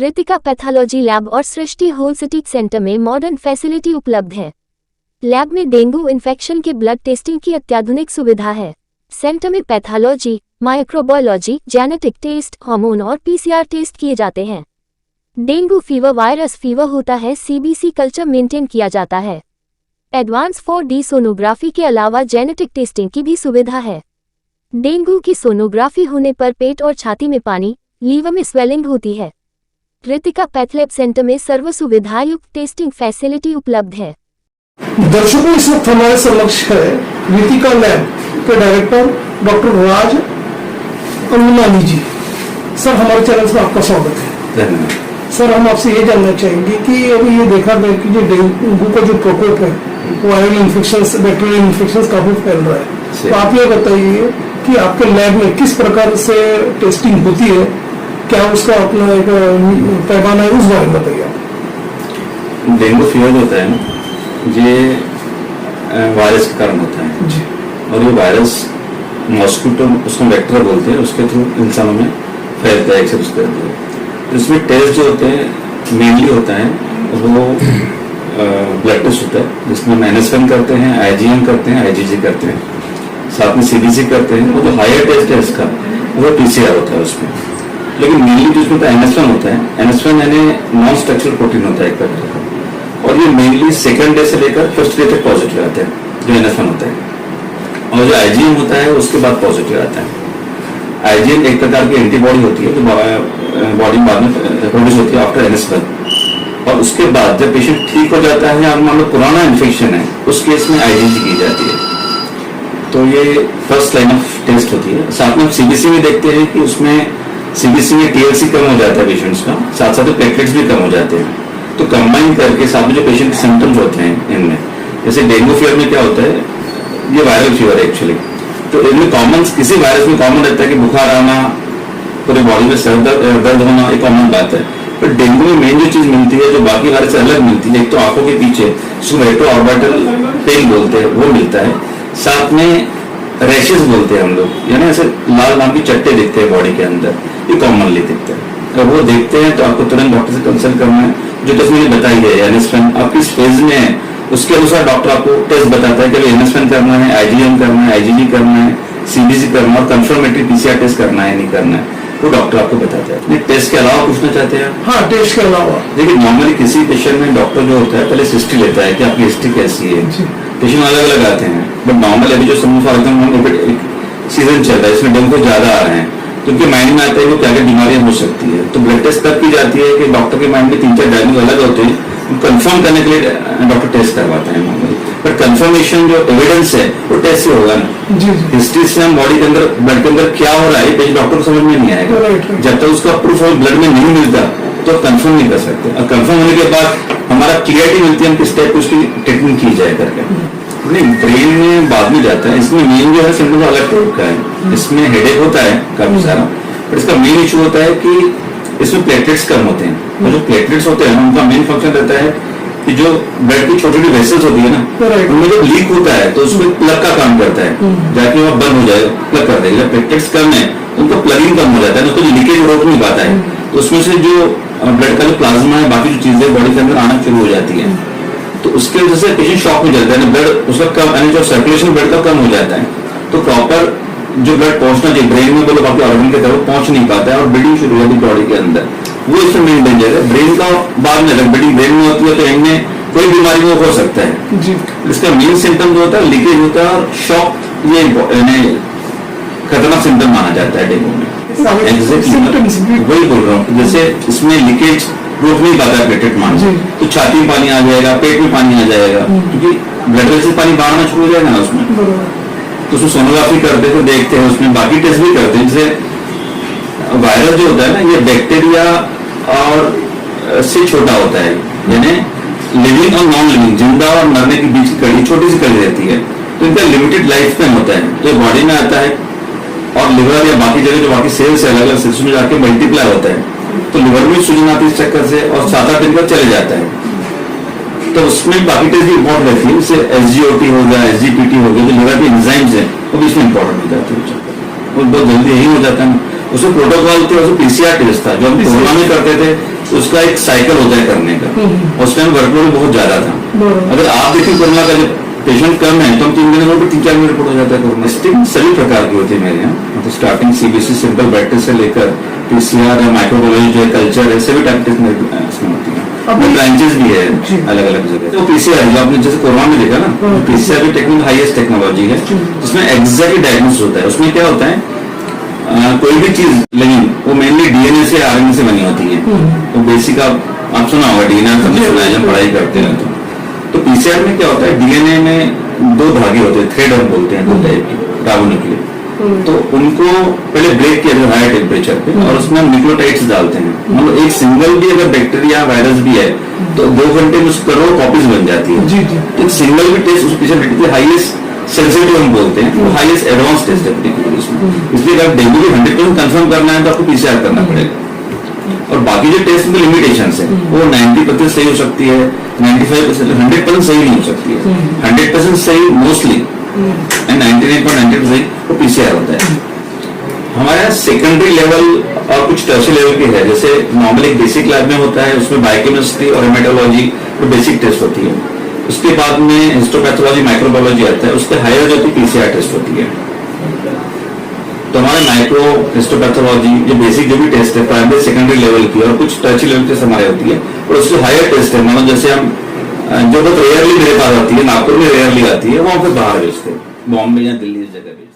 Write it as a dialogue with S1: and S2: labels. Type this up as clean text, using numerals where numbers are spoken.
S1: Kritika pathology lab और Srishti holistic centre में modern facility उपलब्ध है। लैब में डेंगू इन्फेक्शन के ब्लड टेस्टिंग की अत्याधुनिक सुविधा है। सेंटर में pathology, microbiology, genetic test, hormone और पीसीआर टेस्ट किए जाते हैं। डेंगू फीवर वायरस फीवर होता है, सीबीसी कल्चर मेंटेन किया जाता है। एडवांस 4D सोनोग्राफी के अलावा जेनेटिक टेस्टिंग की भी सुविधा है। डेंगू की सोनोग्राफी होने पर पेट और छाती में पानी, लीवर में स्वेलिंग होती है। कृतिका पैथलैब सेंटर में सर्व सुविधायुक्त टेस्टिंग फैसिलिटी उपलब्ध है।
S2: दर्शकों, इस वक्त हमारे समक्ष है कृतिका लैब के डायरेक्टर डॉक्टर राज अंगनानी जी। सर, हमारे चैनल से आपका स्वागत है।
S3: धन्यवाद।
S2: सर, हम आपसे ये जानना चाहेंगे कि अभी ये देखा गया कि जो डेंगू का जो प्रकोप है, वायरल इन्फेक्शंस, बैक्टीरियल इन्फेक्शंस काफी फैल रहा है, तो आप ये बताइए कि आपके लैब में किस प्रकार से टेस्टिंग होती है, क्या उसका अपना एक पैमाना है, उस बारे में बताइए।
S3: डेंगू फीवर होता है ना, ये वायरस के कारण होता है जी। और ये वायरस मॉस्किटो, उसको वेक्टर बोलते हैं, उसके थ्रू इंसानों में फैलता है, एक्सेप्ट करते हैं। इसमें टेस्ट जो होते हैं मेनली होता है वो ब्लड टेस्ट होता है, जिसमें हम NS1 करते हैं, IgM करते हैं, IgG करते हैं, साथ में CBC करते हैं। और जो हायर टेस्ट है इसका वो PCR होता है उसमें। लेकिन मेनली जो इसमें NS1 होता है, NS1 यानी नॉन स्ट्रक्चरल प्रोटीन होता है एक तरह का, और ये मेनली सेकंड डे से लेकर फर्स्ट डे तक पॉजिटिव आता है जो NS1 होता है। और जो IgM होता है उसके बाद पॉजिटिव आता है। IgM एक प्रकार की एंटीबॉडी होती है जो बॉडी में बाद में प्रोड्यूस होती है आफ्टर NS1। और उसके बाद जब पेशेंट ठीक हो जाता है या मान लो पुराना इन्फेक्शन है, उस केस में IgG की जाती है। तो ये फर्स्ट लाइन ऑफ टेस्ट होती है। साथ में CBC में देखते हैं कि उसमें CBC में TLC कम हो जाता है पेशेंट्स का, साथ साथ प्लेटलेट्स भी कम हो जाते हैं। तो कंबाइन करके साथ में जो पेशेंट के सिम्टम्स होते हैं इनमें, जैसे डेंगू फीवर में क्या होता है, ये वायरल फीवर है एक्चुअली। तो इनमें कॉमन, किसी वायरस में कॉमन रहता है कि बुखार आना, पूरे बॉडी में सर दर्द होना, एक कॉमन बात है। पर डेंगू में मेन जो चीज मिलती है, जो बाकी वायरस से अलग मिलती है, एक तो आंखों के पीछे रेट्रो ऑर्बिटल पेन बोलते हैं वो मिलता है, साथ में रैशेस बोलते हैं हम लोग, यानी ऐसे लाल नाम की चट्टे दिखते हैं बॉडी के अंदर, ये कॉमनली दिखते हैं। अगर वो देखते हैं तो आपको तुरंत डॉक्टर से कंसल्ट करना है। जो टेस्ट मैंने बताई है NS1 आप किस फेज में है, उसके अनुसार डॉक्टर आपको टेस्ट बताता है कि NS1 करना है, IgM करना है, IgG करना है, CBC करना है, और कंफर्मेटरी PCR टेस्ट करना है नहीं करना है, वो डॉक्टर आपको बताता है। टेस्ट के अलावा पूछना चाहते हैं?
S2: हाँ, टेस्ट के अलावा
S3: देखिए, नॉर्मली किसी पेशेंट में डॉक्टर जो होता है पहले हिस्ट्री लेता है कि आपकी हिस्ट्री कैसी है। पेशेंट अलग अलग आते हैं, बट नॉर्मल अभी जो सीजन चल रहा है, इसमें डेंगू ज्यादा आ रहे हैं, तो उनके माइंड में आता है वो क्या क्या बीमारियां हो सकती है। तो ब्लड टेस्ट तब की जाती है कि डॉक्टर के माइंड में 3-4 डायग्नोज अलग होते हैं, कंफर्म करने के लिए डॉक्टर टेस्ट करवाता है नॉर्मली। बट कंफर्मेशन जो एविडेंस है वो टेस्ट से होगा ना। हिस्ट्री से हम बॉडी के अंदर, ब्लड के अंदर क्या हो रहा है पेशेंट डॉक्टर को समझ में नहीं आएगा। जब तक उसका प्रूफ ब्लड में नहीं मिलता तो कंफर्म नहीं कर सकते। और कंफर्म होने के बाद हमारा क्लियरिटी मिलती है हम किस टाइप की उसकी ट्रीटमेंट की जाए करके। नहीं, ब्रेन में बाद में जाता है। इसमें मेन जो है सिम्टम अलग टाइप का है। इसमें हेडेक होता है काफी सारा, बट इसका मेन इशू होता है कि इसमें प्लेटलेट्स कम होते हैं। और जो प्लेटलेट्स होते हैं उनका मेन फंक्शन रहता है कि जो ब्लड की छोटी छोटी वेसल्स होती है ना, उनमें जो लीक होता है तो उसमें प्लग का काम करता है, जाके वहाँ बंद हो जाएगा, प्लग कर देगा। प्लेटलेट्स कम है उनका प्लगिंग कम हो जाता है, तो लीकेज रोक नहीं पाता है। तो उसमें से जो ब्लड का जो प्लाज्मा है, बाकी जो चीजें बॉडी के अंदर आना शुरू हो जाती है, तो उसके वजह से पेशेंट शॉक में जाता है। ब्लड उसका कम, यानी जो सर्कुलेशन ब्लड का कम हो जाता है, तो प्रॉपर जो ब्लड पहुंचना चाहिए ब्रेन में, बोलो बाकी ऑर्गन की तरफ पहुंच नहीं पाता है और ब्लीडिंग शुरू हो जाती है बॉडी के अंदर। वो इसमें मेन डेंजर है। ब्रेन का बाद में, अगर ब्लीडिंग ब्रेन में होती है तो इनमें कोई बीमारी वो हो सकता है जी। इसका मेन सिम्टम जो होता है लीकेज होता है, और शॉक ये खतरनाक सिम्टम माना जाता है डेंगू में। एग्जैक्टली वही बोल रहा हूँ, जैसे इसमें लीकेज रोक नहीं पाता है प्लेटलेट मान, तो छाती में पानी आ जाएगा, पेट में पानी आ जाएगा, क्योंकि ब्लड वेसल से पानी बाहर शुरू हो जाएगा ना उसमें। तो उसमें सोनोग्राफी करते हैं, देखते हैं, उसमें बाकी टेस्ट भी करते हैं। जैसे वायरस जो होता है ना, ये बैक्टीरिया और से छोटा होता है, यानी लिविंग और नॉन लिविंग, जिंदा और मरने के बीच की कड़ी, छोटी सी कड़ी रहती है। तो इनका लिमिटेड लाइफ स्पैन होता है, तो बॉडी में आता है और लिवर या बाकी जगह जो बाकी सेल्स है अलग अलग सेल्स में जाके मल्टीप्लाई होता है, तो लिवर में सूजन आती है इस चक्कर से, और 7-8 दिन बाद चले जाता है। तो उसमें बाकी टेस्ट भी इम्पोर्टेंट रहती है, जैसे SGOT हो गया, SGPT हो गया, जो लिवर के एंजाइम्स है वो भी इसमें इम्पोर्टेंट हो जाते हैं। वो बहुत जल्दी यही हो जाता है। उसमें प्रोटोकॉल थे, उसमें PCR टेस्ट था जो हम कोरोना में करते थे, तो उसका एक साइकिल होता है करने का, उस टाइम वर्कलोड बहुत ज्यादा था। अगर आप देखिए कोरोना का जब पेशेंट कम है तो हम 3 महीने में 3-4 महीने रिपोर्ट हो जाता है कोरोना। टेस्टिंग सभी प्रकार की होती है मेरे यहाँ, मतलब starting CBC simple blood test से लेकर पीसीआर है, माइक्रोबायोलॉजी है, कल्चर है, सभी टाइप टेस्ट इसमें होती है। अपने ब्रांचेस भी है अलग अलग जगह। तो पीसीआर जो आपने जैसे कोरोना में देखा ना, पीसीआर की टेक्निक हाईएस्ट टेक्नोलॉजी है, जिसमें एग्जैक्टली डायग्नोसिस होता है। उसमें क्या होता है, कोई भी चीज लगी वो मेनली डीएनए से आरएनए से बनी होती है। तो बेसिक आप सुना होगा डीएनए, सबने सुना है जब पढ़ाई करते हैं। तो पीसीआर में क्या होता है, डीएनए में 2 धागे होते हैं, थ्रेड हम बोलते हैं 2 टाइप के राइबोन्यूक्लिक। तो उनको पहले ब्रेक किया जाता है हाई टेम्परेचर पे, और उसमें हम न्यूक्लियोटाइड्स डालते हैं। मतलब एक सिंगल भी अगर बैक्टीरिया वायरस भी है तो 2 घंटे में उसकी करोड़ कॉपीज बन जाती है। तो एक सिंगल भी टेस्ट उस पीछे हाईएस्ट सेंसिटिव हम बोलते हैं, वो हाईएस्ट एडवांस टेस्ट है पर्टिकुलर उसमें। इसलिए अगर डेंगू को 100% कंफर्म करना है तो आपको पीसीआर करना पड़ेगा। और बाकी जो टेस्ट में लिमिटेशन है वो 90% सही हो सकती है, 95% 100% सही नहीं हो सकती है। 100% सही मोस्टली एंड 99.9% सही वो पीसीआर होता है। हमारे यहाँ सेकेंडरी लेवल और कुछ टर्शियरी लेवल के है, जैसे नॉर्मल एक बेसिक लैब में होता है, उसमें बायोकेमिस्ट्री और हेमेटोलॉजी तो बेसिक टेस्ट होती है। उसके बाद में हिस्टोपैथोलॉजी, माइक्रोबायोलॉजी आता है, उसके हायर जो पीसीआर टेस्ट होती है। तो हमारे माइक्रो, हिस्टोपैथोलॉजी जो बेसिक जो भी टेस्ट है प्राइमरी सेकेंडरी लेवल की, और कुछ टर्शियरी लेवल टेस्ट हमारे होती है, और उसके हायर टेस्ट है। मतलब जैसे हम जो बहुत रेयरली मेरे पास आती है, नागपुर में रेयरली आती है, वहां पर बाहर भेजते हैं, बॉम्बे या दिल्ली इस जगह पे।